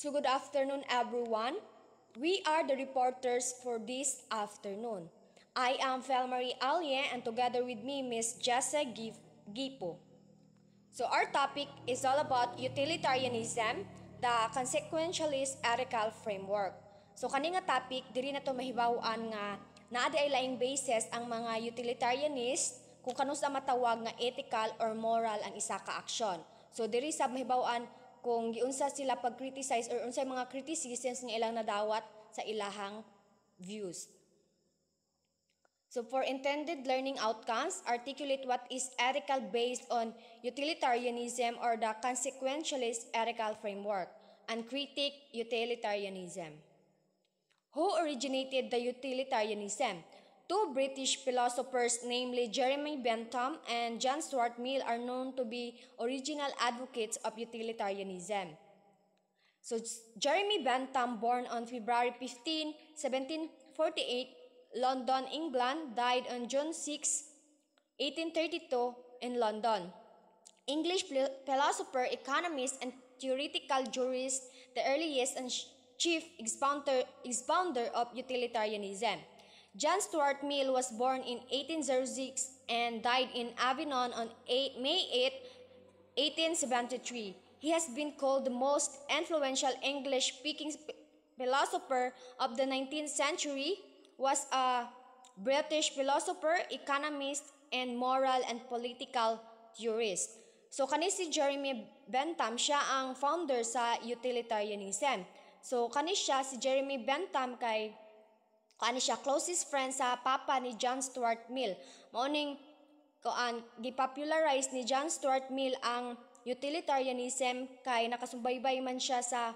So good afternoon everyone. We are the reporters for this afternoon. I am Felmarie Alien and together with me Miss Jessa Gipo. So our topic is all about utilitarianism, the consequentialist ethical framework. So kaning nga topic diri na to mahibaw-an nga naa di ay laing basis ang mga utilitarianist kung kanus sa matawag nga ethical or moral ang isa ka aksyon. So diri sa mahibaw-an kung giunsa sila pag-criticize or unsay mga criticisms nga ilang nadawat sa ilahang views. So for intended learning outcomes, articulate what is ethical based on utilitarianism or the consequentialist ethical framework, and critique utilitarianism. Who originated the utilitarianism? Two British philosophers, namely Jeremy Bentham and John Stuart Mill, are known to be original advocates of utilitarianism. So Jeremy Bentham, born on February 15, 1748, London, England, died on June 6, 1832 in London. English philosopher, economist, and theoretical jurist, the earliest and chief expounder of utilitarianism. John Stuart Mill was born in 1806 and died in Avignon on May 8, 1873. He has been called the most influential English-speaking philosopher of the 19th century, was a British philosopher, economist, and moral and political theorist. So kani si Jeremy Bentham, siya ang founder sa utilitarianism. So kani siya si Jeremy Bentham kay kani siya closest friend sa papa ni John Stuart Mill. Mauning gipopularize ni John Stuart Mill ang utilitarianism kay nakasumbaybay man siya sa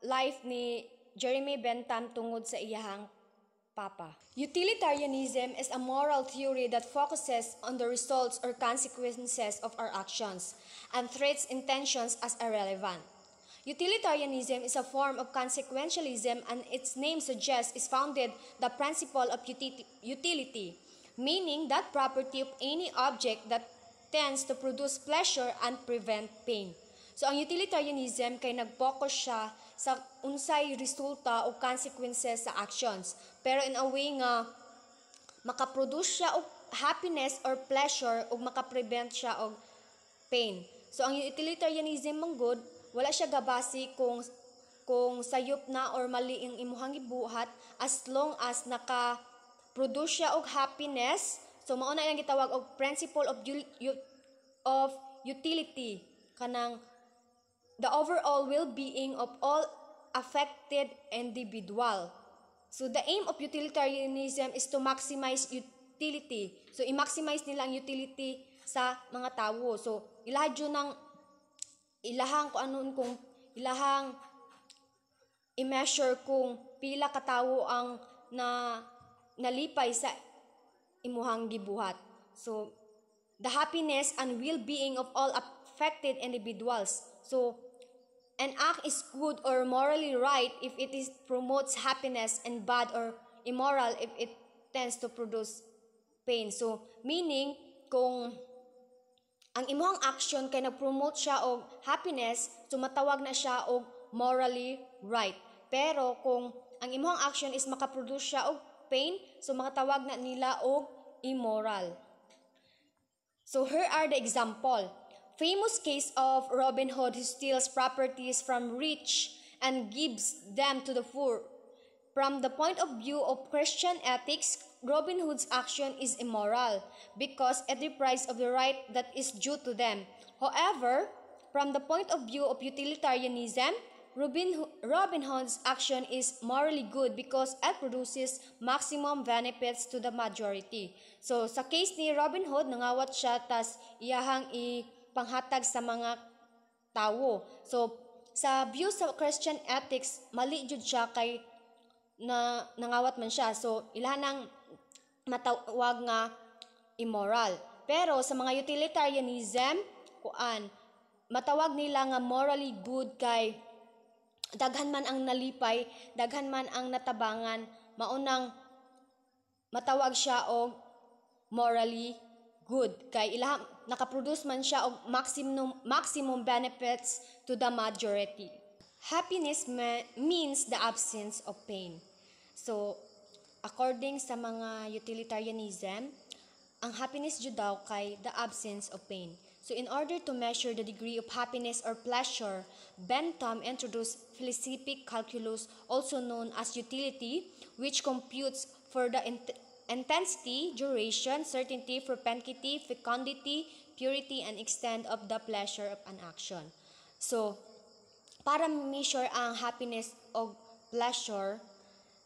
life ni Jeremy Bentham tungod sa iyahang papa. Utilitarianism is a moral theory that focuses on the results or consequences of our actions and treats intentions as irrelevant. Utilitarianism is a form of consequentialism, and its name suggests is founded the principle of utility, meaning that property of any object that tends to produce pleasure and prevent pain. So ang utilitarianism kay nag-focus siya sa unsay resulta o consequences sa actions, pero in a way nga makaproduce siya og happiness or pleasure ug makaprevent siya og pain. So ang utilitarianism manggod wala siya gabasi kung sayop na or mali ang imuhang gibuhat, as long as naka-produce siya og happiness. So mao na ilang gitawag og principle of utility, kanang the overall well-being of all affected individual. So the aim of utilitarianism is to maximize utility. So i-maximize nila ang utility sa mga tawo. So ilahang i-measure kung pila ka tawo ang nalipay sa imuhang gibuhat. So the happiness and well-being of all affected individuals. So an act is good or morally right if it promotes happiness, and bad or immoral if it tends to produce pain. So meaning kung ang imuhang action kay nag-promote siya og happiness, so matawag na siya og morally right. Pero kung ang imuhang action is makaproduce siya og pain, so makatawag na nila og immoral. So here are the example. Famous case of Robin Hood who steals properties from rich and gives them to the poor. From the point of view of Christian ethics, Robin Hood's action is immoral because it deprives of the right that is due to them. However, from the point of view of utilitarianism, Robin Hood's action is morally good because it produces maximum benefits to the majority. So sa case ni Robin Hood, nangawat siya tas iyahang ipanghatag sa mga tawo. So sa view sa Christian ethics, mali jud siya kay nangawat man siya. So ilahanang matawag nga immoral. Pero sa mga utilitarianism, matawag nila nga morally good kay daghan man ang nalipay, daghan man ang natabangan, maunang matawag siya og morally good kay ilahang nakaproduce man siya og maximum benefits to the majority. Happiness means the absence of pain. So, according sa mga utilitarianism, ang happiness jud daw kay the absence of pain. So, in order to measure the degree of happiness or pleasure, Bentham introduced philosophic calculus, also known as utility, which computes for the intensity, duration, certainty, propensity, fecundity, purity, and extent of the pleasure of an action. So, para measure ang happiness o pleasure,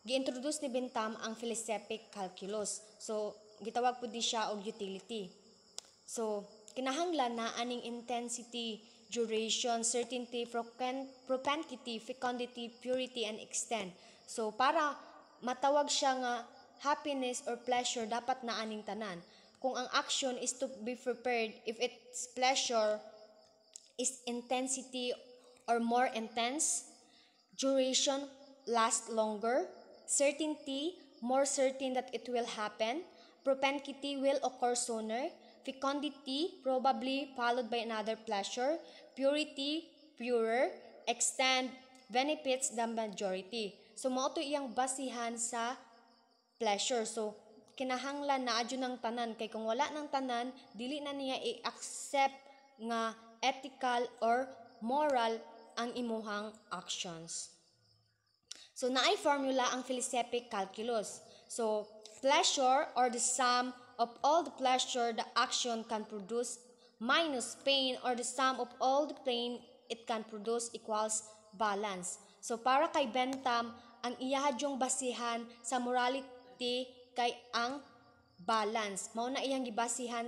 gi-introduce ni Bentham ang philosophic calculus. So, gitawag po di siya og utility. So, kinahanglan na aning intensity, duration, certainty, propensity, fecundity, purity, and extent. So, para matawag siya nga happiness or pleasure, dapat na aning tanan. Kung ang action is to be prepared, if its pleasure is intensity or more intense, duration last longer, certainty more certain that it will happen, propensity will occur sooner, fecundity probably followed by another pleasure, purity purer, extend benefits the majority. So mao to iyang basihan sa pleasure. So kinahanglan na adyo ng tanan, kay kung wala ng tanan, dili na niya i-accept nga ethical or moral ang imuhang actions. So naay formula ang philosophic calculus. So pleasure or the sum of all the pleasure the action can produce minus pain or the sum of all the pain it can produce equals balance. So para kay Bentham, ang iyahadyong basihan sa morality kay ang balance. Mao na iyang gibasihan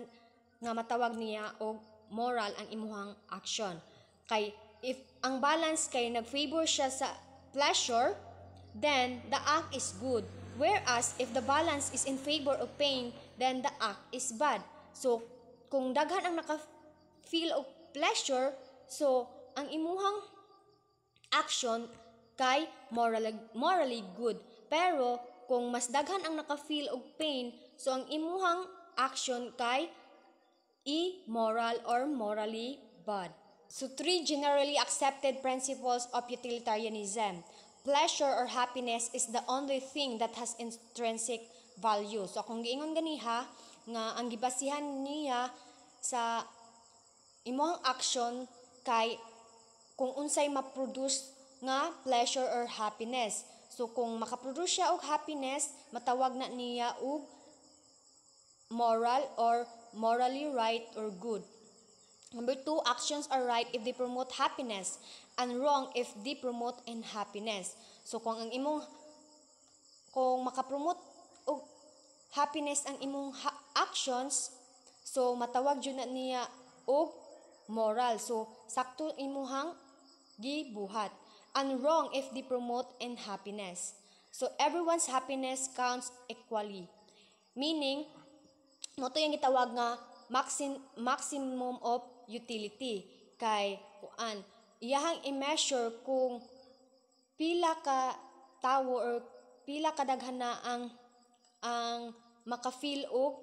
nga matawag niya og moral ang imuhang action. Kay if ang balance kay nag-favor siya sa pleasure, then the act is good. Whereas if the balance is in favor of pain, then the act is bad. So kung daghan ang naka-feel of pleasure, so ang imuhang action kay morally good. Pero kung mas daghan ang naka-feel og pain, so ang imuhang action kay immoral or morally bad. So, 3 generally accepted principles of utilitarianism. Pleasure or happiness is the only thing that has intrinsic value. So, kung giingon ganiha, nga ang gibasihan niya sa imuhang action kay kung unsay ma-produce nga pleasure or happiness. So, kung makaproduce siya og happiness, matawag na niya og moral or morally right or good. Number 2, actions are right if they promote happiness and wrong if they promote unhappiness. So kung makapromote og happiness ang imong actions, so matawag jud na niya og moral. So sakto imuhang gibuhat. And wrong if they promote unhappiness. So everyone's happiness counts equally. Meaning, mo to yung gitawag nga maximum of utility. Kay kuan iyahang i-measure kung pila ka tawo or pila kadaghan na ang maka-feel og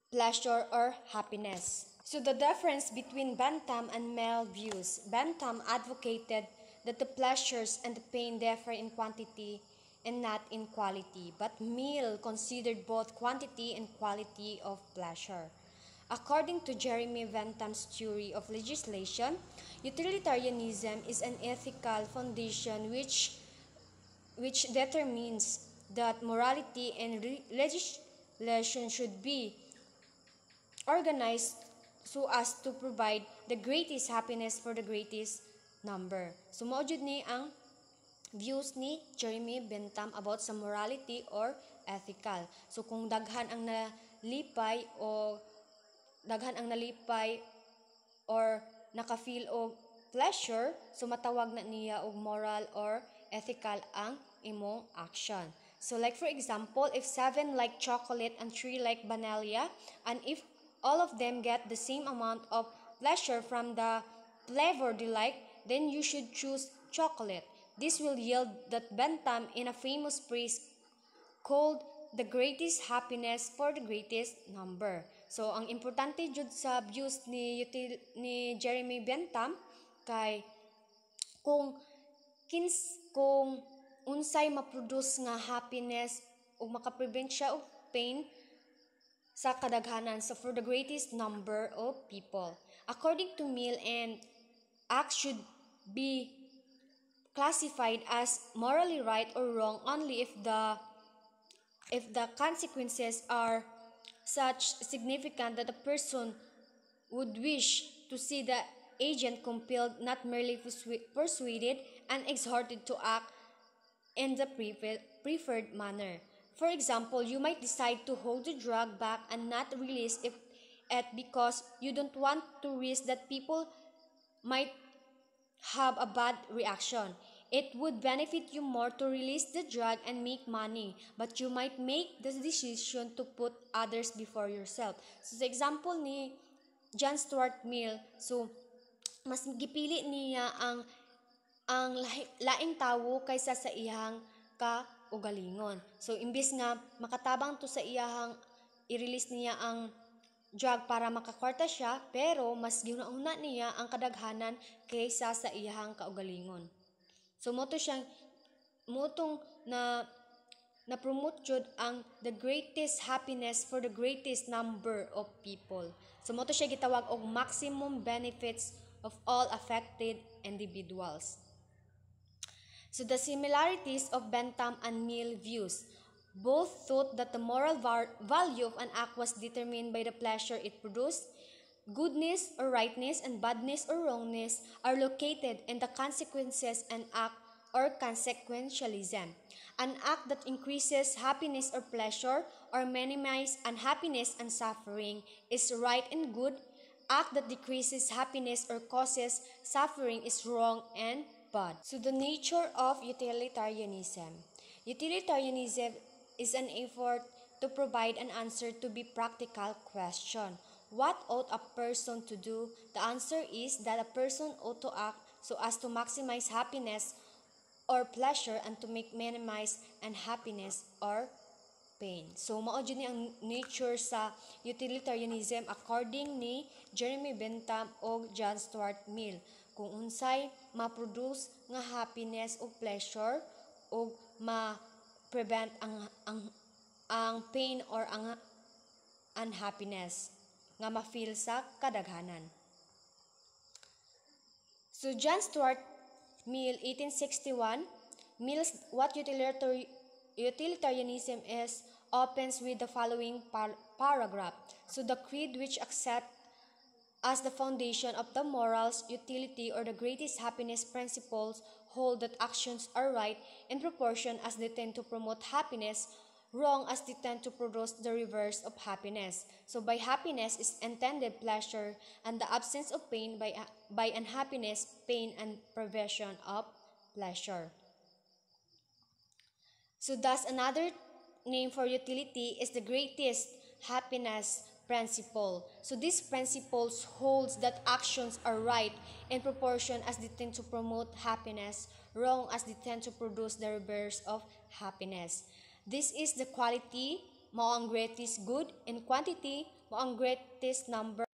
pleasure or happiness. So the difference between Bentham and Mill views. Bentham advocated that the pleasures and the pain differ in quantity and not in quality, but Mill considered both quantity and quality of pleasure. According to Jeremy Bentham's theory of legislation, utilitarianism is an ethical foundation which determines that morality and legislation should be organized so as to provide the greatest happiness for the greatest number. So mao jud ni ang views ni Jeremy Bentham about sa morality or ethical. So kung daghan ang nalipay or naka-feel og pleasure, so matawag na niya og moral or ethical ang imong action. So like for example, if 7 like chocolate and 3 like vanilla, and if all of them get the same amount of pleasure from the flavor they like, then you should choose chocolate. This will yield that Bentham in a famous phrase called the greatest happiness for the greatest number. So ang importante jud sa views ni Jeremy Bentham kay kung kung unsay ma-produce nga happiness ug makaprevent siya og pain sa kadaghanan, so for the greatest number of people. According to Mill, and acts should be classified as morally right or wrong only if the consequences are such significant that a person would wish to see the agent compelled, not merely persuaded and exhorted to act in the preferred manner. For example, you might decide to hold the drug back and not release it because you don't want to risk that people might have a bad reaction. It would benefit you more to release the drug and make money, but you might make the decision to put others before yourself. So sa example ni John Stuart Mill, so mas gipili niya ang laing tawo kaysa sa iyang kaugalingon. So imbis nga makatabang to sa iyang i-release niya ang drug para makakwarta siya, pero mas ginauna niya ang kadaghanan kaysa sa iyang kaugalingon. So motong na promote jud ang the greatest happiness for the greatest number of people. So moto siya gitawag og maximum benefits of all affected individuals. So the similarities of Bentham and Mill views. Both thought that the moral value of an act was determined by the pleasure it produced. Goodness or rightness and badness or wrongness are located in the consequences an act or consequentialism. An act that increases happiness or pleasure or minimizes unhappiness and suffering is right and good. Act that decreases happiness or causes suffering is wrong and bad. So the nature of utilitarianism. Utilitarianism is an effort to provide an answer to be practical question. What ought a person to do? The answer is that a person ought to act so as to maximize happiness or pleasure and to minimize unhappiness or pain. So mao jud ni ang nature sa utilitarianism according ni Jeremy Bentham o John Stuart Mill. Kung unsay ma-produce nga happiness o pleasure o ma-prevent ang pain or ang unhappiness nga ma-feel sa kadaghanan. So John Stuart Mill, 1861, Mill's What Utilitarianism Is opens with the following paragraph. So the creed which accepts as the foundation of the morals, utility, or the greatest happiness principles hold that actions are right in proportion as they tend to promote happiness, wrong as they tend to produce the reverse of happiness. So by happiness is intended pleasure, and the absence of pain by unhappiness, pain and privation of pleasure. So thus another name for utility is the greatest happiness principle. So this principle holds that actions are right in proportion as they tend to promote happiness, wrong as they tend to produce the reverse of happiness. This is the quality, mao ang greatest good, and quantity, mao ang greatest number.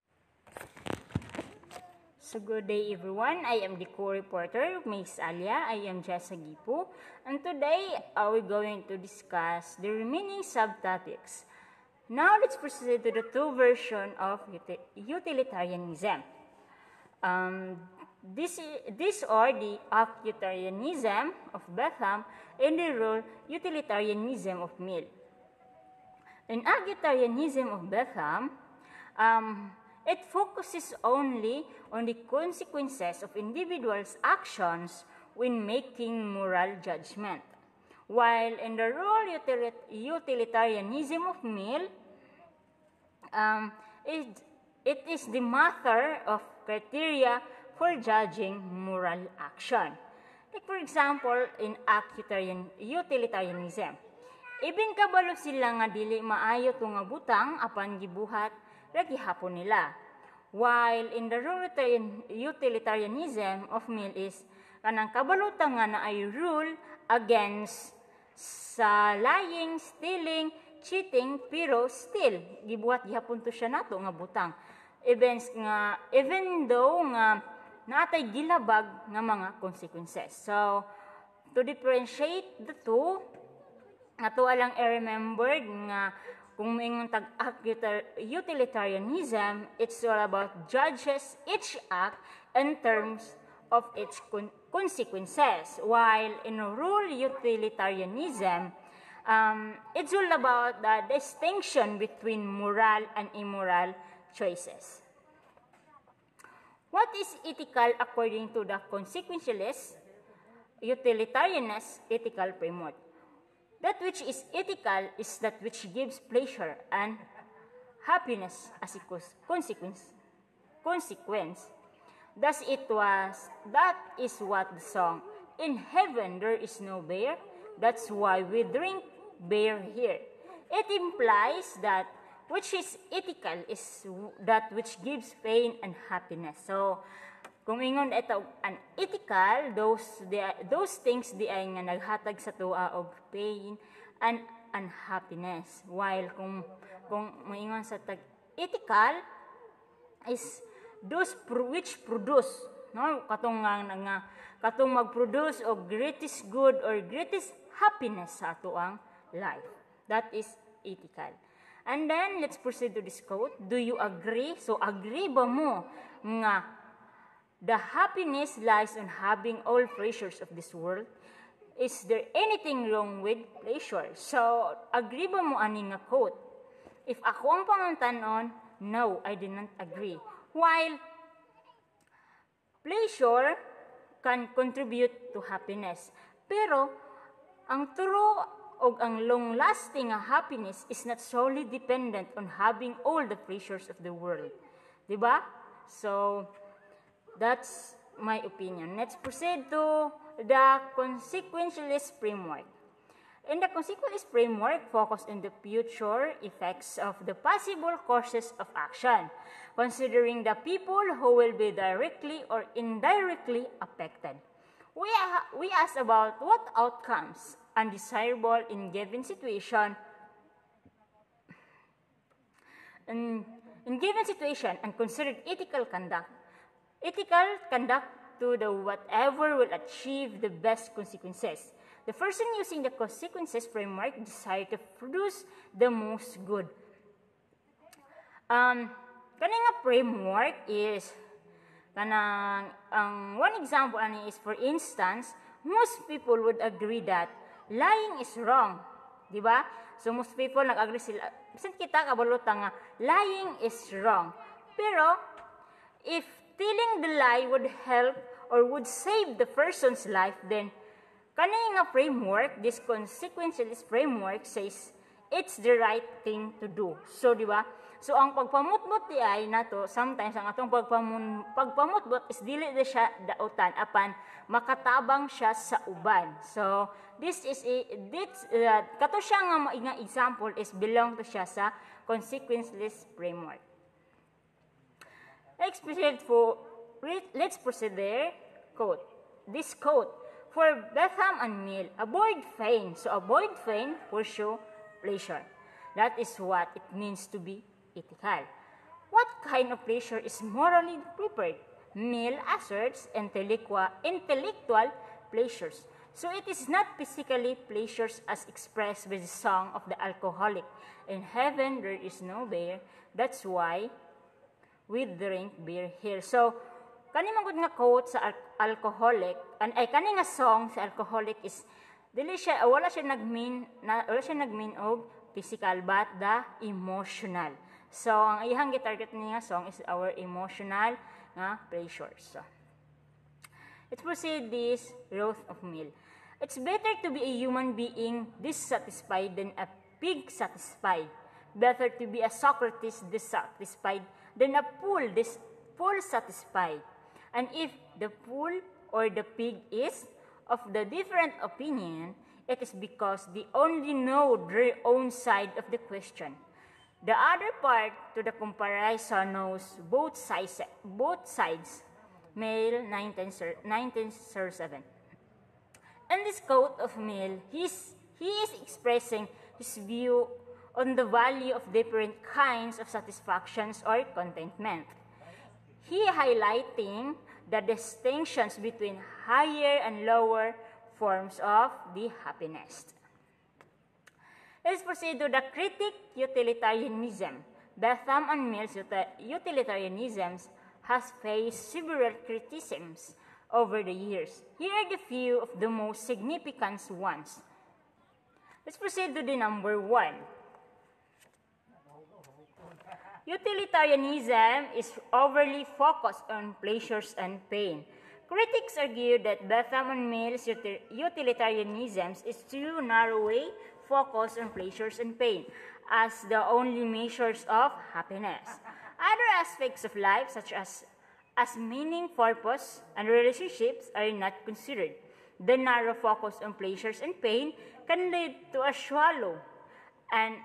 So good day everyone, I am the co-reporter, Miss Alia, I am Jessa Gipo, and today we're going to discuss the remaining subtopics. Now let's proceed to the two versions of utilitarianism. This are the utilitarianism of Bentham and the rule utilitarianism of Mill. In utilitarianism of Bentham, it focuses only on the consequences of individuals' actions when making moral judgment, while in the rule utilitarianism of Mill, it is the matter of criteria for judging moral action. Like for example, in utilitarianism, ibin kabalo sila nga dili maayo to nga butang apan gibuhat ra gihapon nila. While in the rule utilitarianism of Mill is kanang kabalutan nga na ay rule against sa lying, stealing, cheating, pero still gibuhat gihapon to siya nato nga butang. Even though nga natay gilabag nga mga consequences. So to differentiate the two, ato alang i-remember nga kung mingon tag utilitarianism, it's all about judges each act in terms of its consequences, while in rule utilitarianism, it's all about the distinction between moral and immoral choices. What is ethical according to the consequentialist utilitarianist ethical framework? That which is ethical is that which gives pleasure and happiness as a consequence. Thus that is what the song, "In heaven there is no beer, that's why we drink beer here." It implies that which is ethical is that which gives pain and happiness. So, kung ingon ito unethical, those things di ay nga naghatag sa tuwa og pain and unhappiness. While kung moingon sa tag ethical is those which produce, no, katong mag-produce og greatest good or greatest happiness sa ato ang life. That is ethical. And then let's proceed to this quote. Do you agree? So agree ba mo nga the happiness lies on having all pleasures of this world? Is there anything wrong with pleasure? So agree ba mo ani nga quote? If ako ang panguntanon, no, I did not agree. While pleasure can contribute to happiness, pero ang true o ang long-lasting happiness is not solely dependent on having all the pleasures of the world. Diba? So, that's my opinion. Let's proceed to the consequentialist framework. In the consequentialist framework, focus on the future effects of the possible courses of action, considering the people who will be directly or indirectly affected. We ask about what outcomes undesirable in given situation and considered ethical conduct to the whatever will achieve the best consequences. The person using the consequences framework desire to produce the most good. Kaning framework is one example ani is, for instance, most people would agree that lying is wrong, di ba? So most people nag-agree sila. Bisan kita kabulutan nga lying is wrong. Pero if telling the lie would help or would save the person's life, then kaning nga framework, this consequentialist framework says it's the right thing to do. So di ba? So ang pagpamutbot di ay nato, sometimes ang atong pagpamutbot is dili na siya dautan apan makatabang siya sa uban. So kato siya nga example is belong to siya sa consequentialist framework. Let's proceed there. Quote. This quote. For Betham and Mill, avoid pain. So avoid pain, pursue pleasure. That is what it means to be ethical. What kind of pleasure is morally preferred? Mill asserts intellectual pleasures. So it is not physically pleasures as expressed by the song of the alcoholic. In heaven there is no beer. That's why we drink beer here. So kani man nga quote sa alcoholic, kani nga song sa alcoholic is wala siya nagmean og physical but the emotional. So ang iyang gitarget niya song is our emotional nga pleasures. So, let's proceed this growth of Mill. It's better to be a human being dissatisfied than a pig satisfied. Better to be a Socrates dissatisfied than a fool satisfied. And if the fool or the pig is of the different opinion, it is because they only know their own side of the question. The other part to the comparison knows both sides. Mill, 1937. In this quote of Mill, he is expressing his view on the value of different kinds of satisfactions or contentment. He highlighting the distinctions between higher and lower forms of the happiness. Let's proceed to the critic utilitarianism. Bentham and Mill's utilitarianism has faced several criticisms over the years. Here are the few of the most significant ones. Let's proceed to the number 1. Utilitarianism is overly focused on pleasures and pain. Critics argue that Bentham and Mill's utilitarianism is too narrowly focused on pleasures and pain as the only measures of happiness. Other aspects of life, such as meaning, purpose, and relationships, are not considered. The narrow focus on pleasures and pain can lead to a shallow and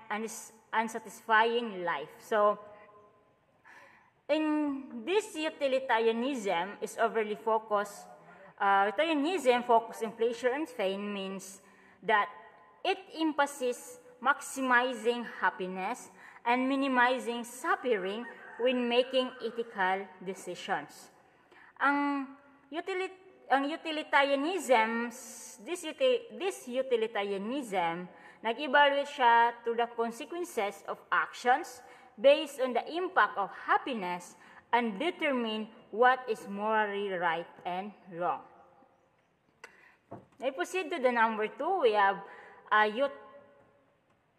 unsatisfying life. So, in this utilitarianism is overly focused. Utilitarianism focused on pleasure and pain means that it emphasizes maximizing happiness and minimizing suffering when making ethical decisions. This utilitarianism, nag-evaluate siya to the consequences of actions based on the impact of happiness and determine what is morally right and wrong. I proceed to the number 2. We have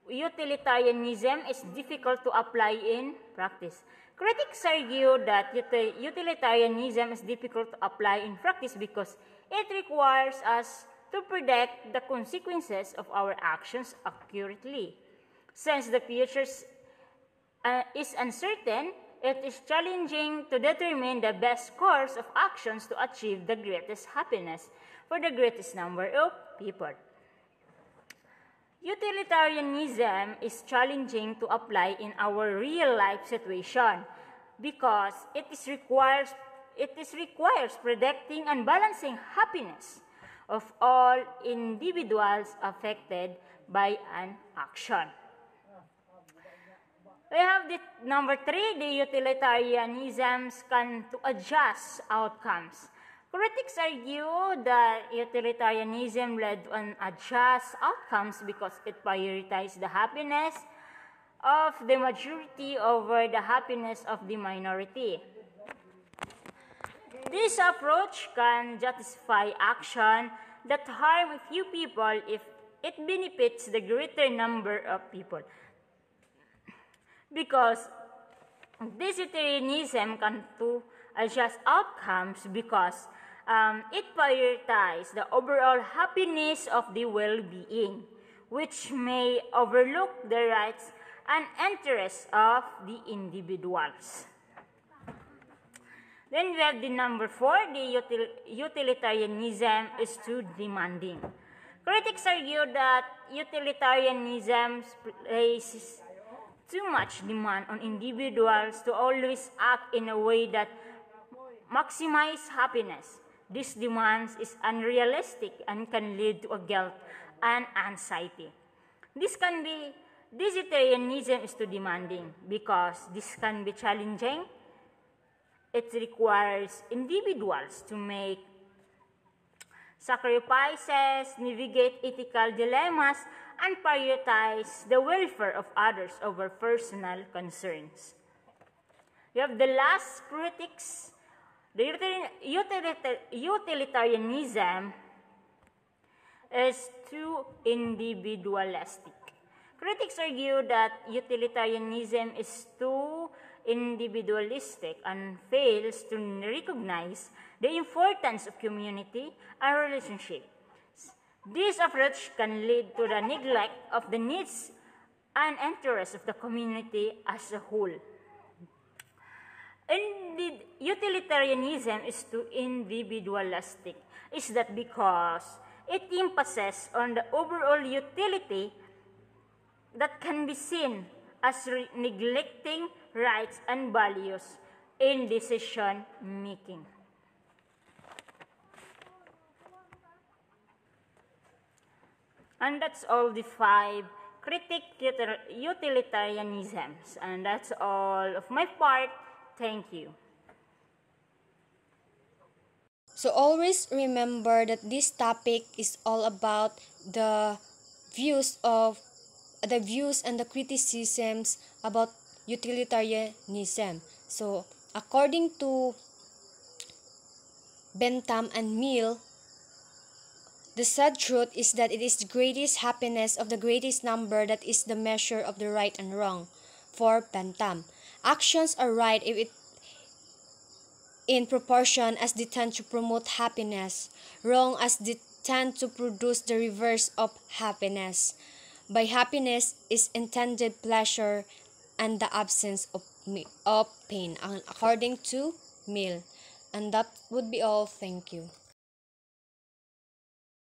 utilitarianism is difficult to apply in practice. Critics argue that utilitarianism is difficult to apply in practice because it requires us to predict the consequences of our actions accurately. Since the future is uncertain, it is challenging to determine the best course of actions to achieve the greatest happiness for the greatest number of people. Utilitarianism is challenging to apply in our real-life situation because it requires predicting and balancing happiness of all individuals affected by an action. We have the number 3, the utilitarianisms can to adjust outcomes. Critics argue that utilitarianism led to unjust outcomes because it prioritized the happiness of the majority over the happiness of the minority. This approach can justify action that harm a few people if it benefits the greater number of people. Because this utilitarianism can to adjust outcomes because it prioritizes the overall happiness of the well-being, which may overlook the rights and interests of the individuals. Then we have the number 4, the utilitarianism is too demanding. Critics argue that utilitarianism places too much demand on individuals to always act in a way that maximizes happiness. This demand is unrealistic and can lead to a guilt and anxiety. This utilitarianism is too demanding because this can be challenging. It requires individuals to make sacrifices, navigate ethical dilemmas, and prioritize the welfare of others over personal concerns. We have the last critics. The utilitarianism is too individualistic. Critics argue that utilitarianism is too individualistic and fails to recognize the importance of community and relationship. This approach can lead to the neglect of the needs and interests of the community as a whole. Indeed, utilitarianism is too individualistic. Is that because it emphasizes on the overall utility that can be seen as neglecting rights and values in decision making. And that's all the 5 critique utilitarianisms. And that's all of my part. Thank you. So always remember that this topic is all about the views and the criticisms about utilitarianism. So according to Bentham and Mill, the sad truth is that it is the greatest happiness of the greatest number that is the measure of the right and wrong. For Bentham, actions are right if it in proportion as they tend to promote happiness, wrong as they tend to produce the reverse of happiness. By happiness is intended pleasure and the absence of pain, according to Mill. And that would be all. Thank you.